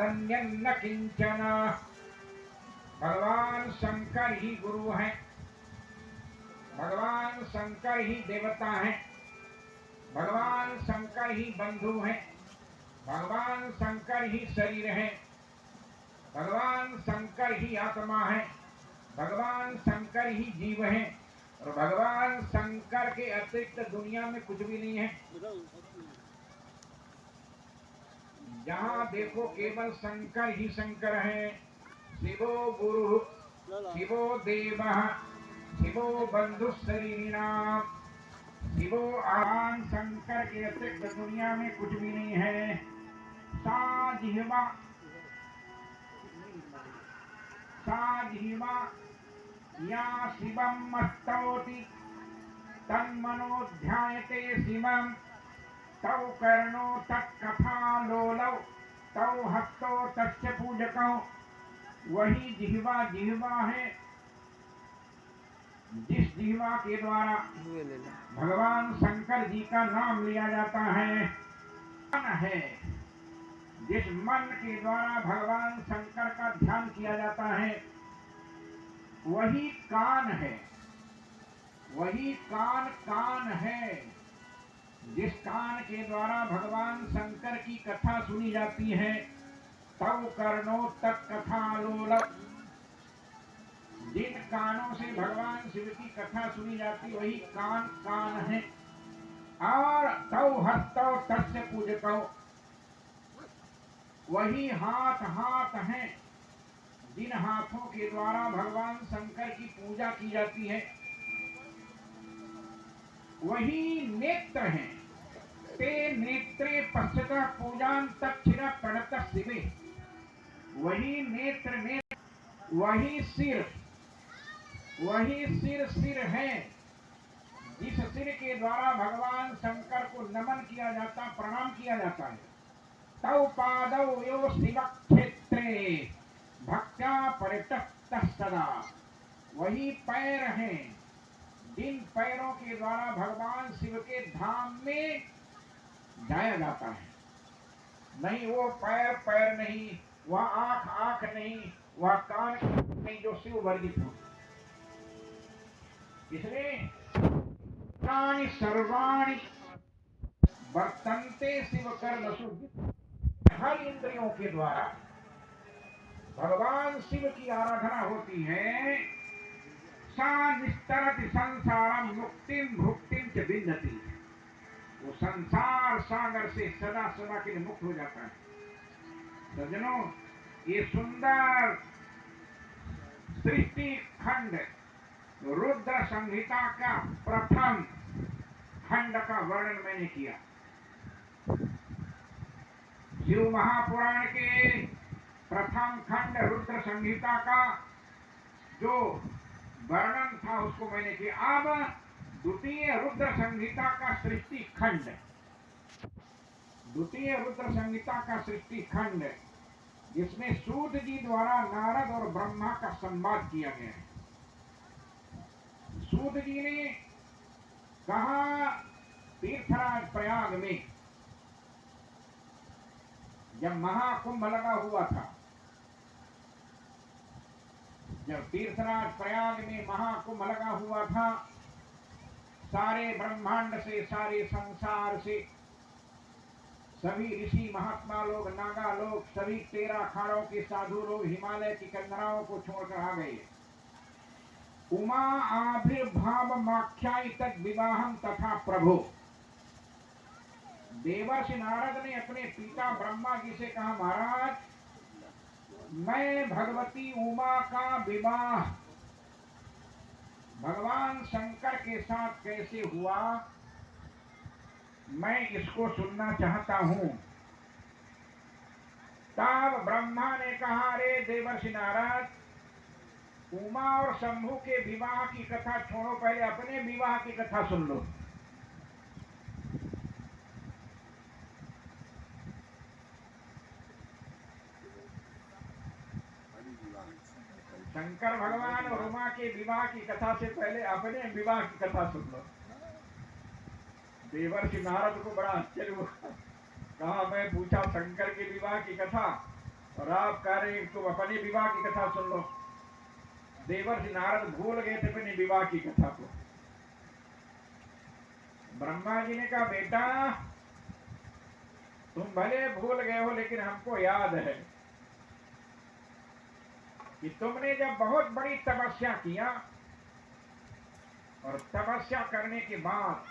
तदन्यन्न किंचन। भगवान शंकर ही गुरु हैं, भगवान शंकर ही देवता हैं, भगवान शंकर ही बंधु हैं, भगवान शंकर ही शरीर है, भगवान शंकर ही आत्मा है, भगवान शंकर ही जीव है, और भगवान शंकर के अतिरिक्त दुनिया में कुछ भी नहीं है। जहाँ देखो केवल शंकर ही शंकर है। शिवो गुरु शिवो देव शिवो बंधु शरीरिणाम। शिवो आन शंकर के अतिरिक्त दुनिया में कुछ भी नहीं है। सा जिह्वा या शिवं मस्तौति तन्मनो ध्यायते शिवं। तौ कर्णो तत्कथा लोलौ तौ हस्तो तस्य पूजकौ। वही जिह्वा है जिस जिह्वा के द्वारा भगवान शंकर जी का नाम लिया जाता है। मन है जिस मन के द्वारा भगवान शंकर का ध्यान किया जाता है। वही कान है, वही कान है जिस कान के द्वारा भगवान शंकर की कथा सुनी जाती है। तव कर्णो तत्कथा लोल। जिन कानों से भगवान शिव की कथा सुनी जाती वही कान है। और तव हस्तौ तस्य पूजकौ। वही हाथ हैं जिन हाथों के द्वारा भगवान शंकर की पूजा की जाती है। वही नेत्र हैं। ते नेत्रे पश्यत पूजां तक्षिण प्रणत शिवे। वही नेत्र वही सिर है जिस सिर के द्वारा भगवान शंकर को नमन किया जाता, प्रणाम किया जाता है। तौ पादौ यो शिव क्षेत्रे भक्त्या परितप्तः सदा। वही पैर हैं जिन पैरों के द्वारा भगवान शिव के धाम में जाया जाता है। नहीं वो पैर नहीं, वह आंख नहीं, वह कान नहीं जो शिव वर्जित हो। इसलिए प्राणी सर्वाणि वर्तन्ते शिव कर्मसु। हर इंद्रियों के द्वारा भगवान शिव की आराधना होती है। सा निस्तरति संसारम मुक्तिम भुक्तिम च विन्दति। वो संसार सागर से सदा सदा के लिए मुक्त हो जाता है। सज्जनों, ये सुंदर सृष्टि खंड रुद्र संहिता का प्रथम खंड का वर्णन मैंने किया। शिव महापुराण के प्रथम खंड रुद्र संहिता का जो वर्णन था उसको मैंने किया। अब द्वितीय रुद्र संहिता का सृष्टि खंड, द्वितीय रुद्र संहिता का सृष्टि खंड जिसमें सूत जी द्वारा नारद और ब्रह्मा का संवाद किया गया है। सूत जी ने कहा तीर्थराज प्रयाग में जब महाकुंभ लगा हुआ था, जब तीर्थराज प्रयाग में महाकुंभ लगा हुआ था, सारे ब्रह्मांड से, सारे संसार से सभी ऋषि महात्मा लोग, नागा लोग, सभी 13 अखाड़ों के साधु लोग हिमालय की कंदराओं को छोड़कर आ गए। उमा आविर्भाव माख्यायितक विवाहम तथा प्रभो। देवर्षि नारद ने अपने पिता ब्रह्मा जी से कहा, महाराज मैं भगवती उमा का विवाह भगवान शंकर के साथ कैसे हुआ, मैं इसको सुनना चाहता हूं। तब ब्रह्मा ने कहा, अरे देवर्षि नारद, उमा और शंभु के विवाह की कथा छोड़ो, पहले अपने विवाह की कथा सुन लो। शंकर भगवान और उमा के विवाह की कथा से पहले अपने विवाह की कथा सुन लो। देवर्षि नारद को बड़ा आश्चर्य हुआ। कहा, मैं पूछा शंकर के विवाह की कथा, और आप कह रहे तुम अपने विवाह की कथा सुन लो। देवर्षि नारद भूल गए थे अपने विवाह की कथा को। ब्रह्मा जी ने कहा बेटा तुम भले भूल गए हो लेकिन हमको याद है कि तुमने जब बहुत बड़ी तपस्या किया और तपस्या करने के बाद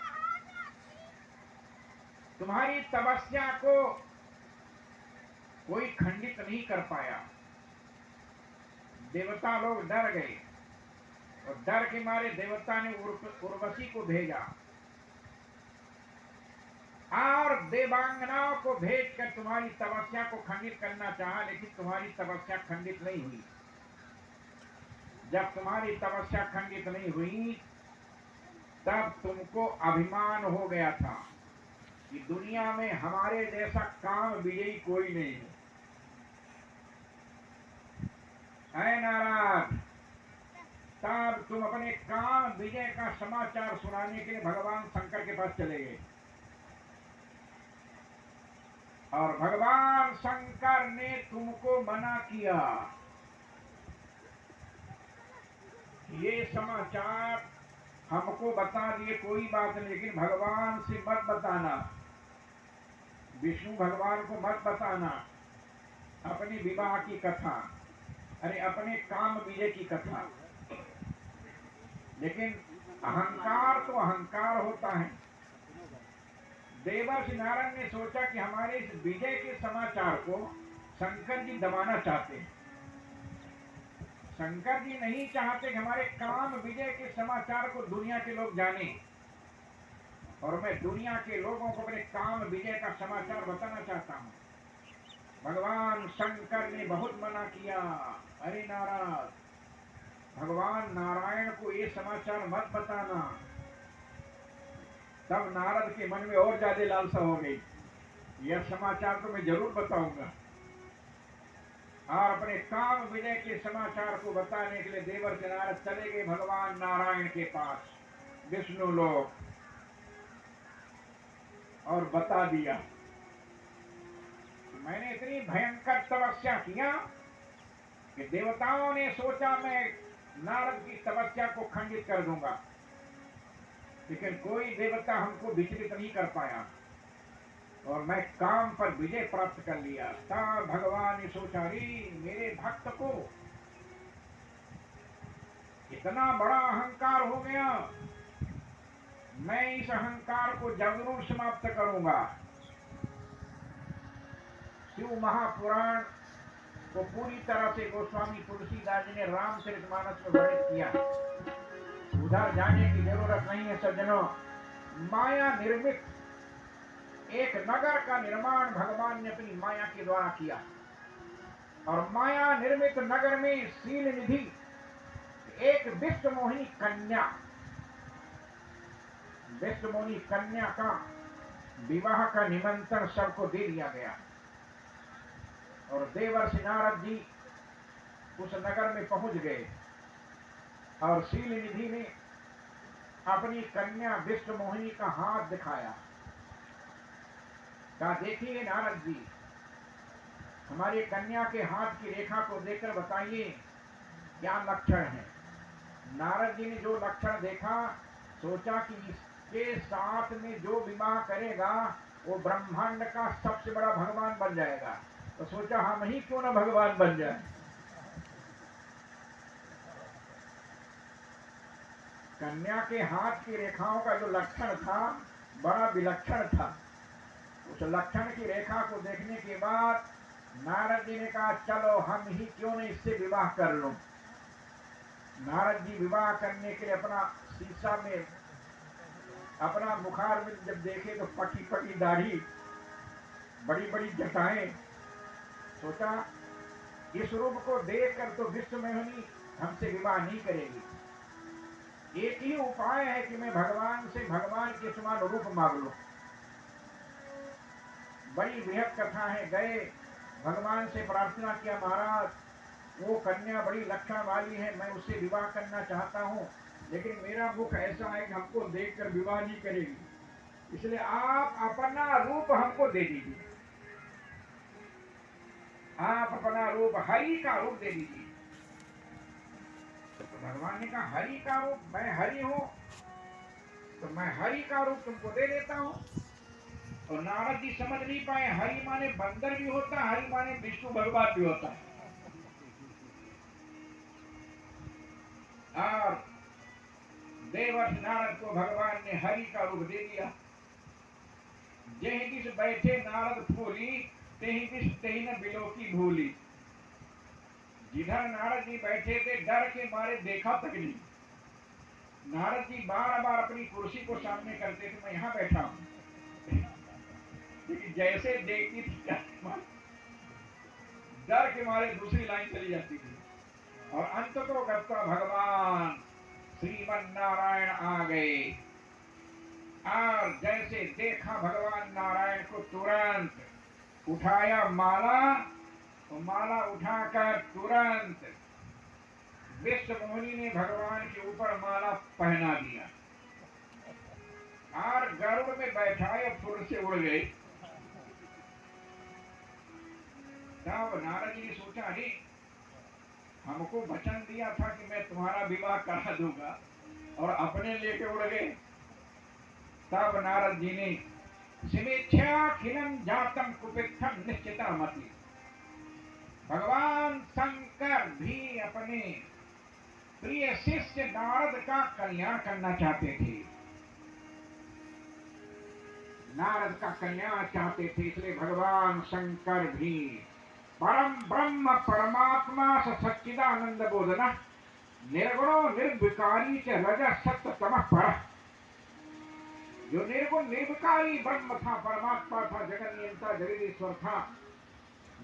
तुम्हारी तपस्या को कोई खंडित नहीं कर पाया। देवता लोग डर गए और डर के मारे देवता ने उर्वशी को भेजा और देवांगनाओं को भेजकर तुम्हारी तपस्या को खंडित करना चाहा, लेकिन तुम्हारी तपस्या खंडित नहीं हुई। जब तुम्हारी तपस्या खंडित नहीं हुई तब तुमको अभिमान हो गया था कि दुनिया में हमारे जैसा काम विजयी कोई नहीं है नाराज। तब तुम अपने काम विजय का समाचार सुनाने के लिए भगवान शंकर के पास चले गए और भगवान शंकर ने तुमको मना किया, ये समाचार हमको बता दिए कोई बात नहीं, लेकिन भगवान से मत बताना, विष्णु भगवान को मत बताना अपनी विवाह की कथा, अरे अपने काम विजय की कथा। लेकिन अहंकार तो अहंकार होता है। देवर्षि नारद ने सोचा कि हमारे इस विजय के समाचार को शंकर जी दबाना चाहते हैं। शंकर जी नहीं चाहते कि हमारे काम विजय के समाचार को दुनिया के लोग जाने, और मैं दुनिया के लोगों को अपने काम विजय का समाचार बताना चाहता हूं। भगवान शंकर ने बहुत मना किया, अरे नाराज भगवान नारायण को ये समाचार मत बताना। तब नारद के मन में और ज्यादा लालसा हो गई, यह समाचार तो मैं जरूर बताऊंगा। और अपने काम विजय के समाचार को बताने के लिए देवर्षि नारद चले गए भगवान नारायण के पास, विष्णु लोक, और बता दिया मैंने इतनी भयंकर तपस्या किया कि देवताओं ने सोचा मैं नारद की तपस्या को खंडित कर दूंगा, लेकिन कोई देवता हमको विचलित नहीं कर पाया और मैं काम पर विजय प्राप्त कर लिया। तब भगवान ने सोचा रे मेरे भक्त को इतना बड़ा अहंकार हो गया, मैं इस अहंकार को जरूर समाप्त करूंगा। शिव महापुराण को पूरी तरह से गोस्वामी तुलसीदास जी ने रामचरितमानस में वर्णित किया। उधर जाने की जरूरत नहीं है सज्जनों। माया निर्मित एक नगर का निर्माण भगवान ने अपनी माया के द्वारा किया, और माया निर्मित नगर में शील निधि एक विष्णुमोहिनी कन्या, विष्णुमोहिनी कन्या का विवाह का निमंत्रण सबको दे दिया गया, और देवर्षि नारद जी उस नगर में पहुंच गए और शील निधि ने अपनी कन्या विष्णुमोहिनी का हाथ दिखाया। कहा देखिए नारद जी, हमारी कन्या के हाथ की रेखा को देखकर बताइए क्या लक्षण है। नारद जी ने जो लक्षण देखा, सोचा कि इसके साथ में जो विवाह करेगा वो ब्रह्मांड का सबसे बड़ा भगवान बन जाएगा, तो सोचा हम ही क्यों ना भगवान बन जाए। कन्या के हाथ की रेखाओं का जो लक्षण था बड़ा विलक्षण था। उस लक्षण की रेखा को देखने के बाद नारद जी ने कहा चलो हम ही क्यों नहीं इससे विवाह कर लो। नारद जी विवाह करने के लिए अपना शीशा में अपना मुखार में जब देखे तो पकी पकी दाढ़ी, बड़ी बड़ी जटाएं, सोचा इस रूप को देखकर तो विष्णुमोहिनी हमसे विवाह नहीं करेगी। एक ही उपाय है कि मैं भगवान से भगवान के समान रूप मांग लूं। बड़ी बृहद कथा है। गए भगवान से प्रार्थना किया, महाराज वो कन्या बड़ी लक्षण वाली है, मैं उससे विवाह करना चाहता हूँ, लेकिन मेरा मुख ऐसा है कि हमको देखकर विवाह नहीं करेगी, इसलिए आप अपना रूप हमको दे दीजिए। आप अपना रूप हरि का रूप दे दीजिए। तो भगवान ने कहा हरि का रूप, मैं हरि हूं, तो मैं हरि का रूप तुमको दे देता हूं। और नारद जी समझ नहीं पाए, हरि माने बंदर भी होता है, हरि माने विष्णु भगवान भी होता है। और देवर्षि नारद को भगवान ने हरि का रूप दे दिया। जेहि दिस बैठे नारद फूली, तेहि दिस तेहि न बिलो की भूली। जिधर नारद जी बैठे थे डर के मारे देखा तक नहीं। नारद जी बार बार अपनी कुर्सी को सामने करते थे, मैं यहां बैठा हूं, लेकिन जैसे देखती थी डर के मारे दूसरी लाइन चली जाती थी। और अंत तो गत्ता भगवान श्रीमन नारायण आ गए। और जैसे देखा भगवान नारायण को, तुरंत उठाया माला, और माला उठाकर तुरंत विश्व मोहिनी ने भगवान के ऊपर माला पहना दिया और गरुड़ में बैठाए, फुर से उड़ गई। तब नारद जी ने सोचा, अरे हमको वचन दिया था कि मैं तुम्हारा विवाह करा दूंगा, और अपने लेके उड़ गए। तब नारद जी ने सिमेच्छा खिलम जातम कुपित्थम निश्चिता मति, भगवान शंकर भी अपने प्रिय शिष्य नारद का कल्याण करना चाहते थे। नारद का कल्याण चाहते थे, इसलिए भगवान शंकर भी परम ब्रह्म परमात्मा सच्चिदानंद बोधना निर्गुणो निर्विकारी च रज सत्य तमः पर, जो निर्गुण निर्विकारी ब्रह्म था, परमात्मा था, जगत नियंता जगदीश्वर था,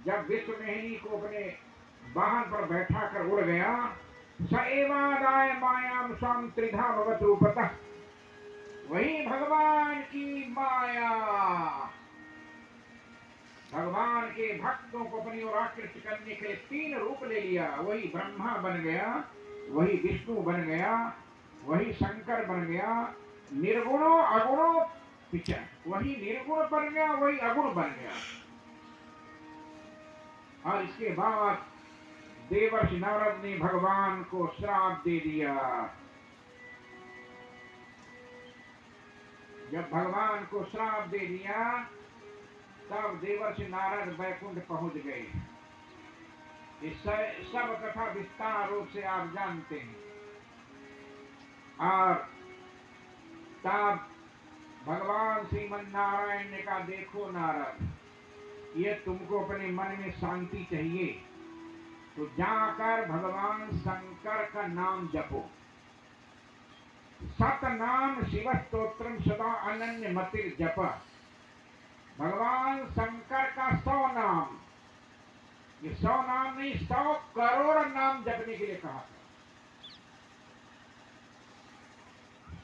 जब विश्व मोहिनी को अपने वाहन पर बैठा कर उड़ गया, स एवादाय मायाम स्वाम त्रिधा भगवत रूपतः, वही भगवान की माया भगवान के भक्तों को अपनी ओर आकृष्ट करने के लिए तीन रूप ले लिया। वही ब्रह्मा बन गया, वही विष्णु बन गया, वही शंकर बन गया, निर्गुणों अगुणों पीछे वही निर्गुण बन गया, वही अगुण बन गया। और इसके बाद देवर्षि नारद ने भगवान को श्राप दे दिया। जब भगवान को श्राप दे दिया, तब देवर्षि नारद वैकुंठ पहुंच गए। इस सब कथा विस्तार रूप से आप जानते हैं। और तब भगवान श्रीमन नारायण ने कहा, देखो नारद, ये तुमको अपने मन में शांति चाहिए तो जाकर भगवान शंकर का नाम जपो। सत नाम शिव स्तोत्रम सदा अनन्य मतिर जप। भगवान शंकर का 100 नाम, ये 100 नाम नहीं, 100 करोड़ नाम जपने के लिए कहा था।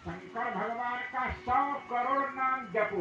शंकर भगवान का 100 करोड़ नाम जपो।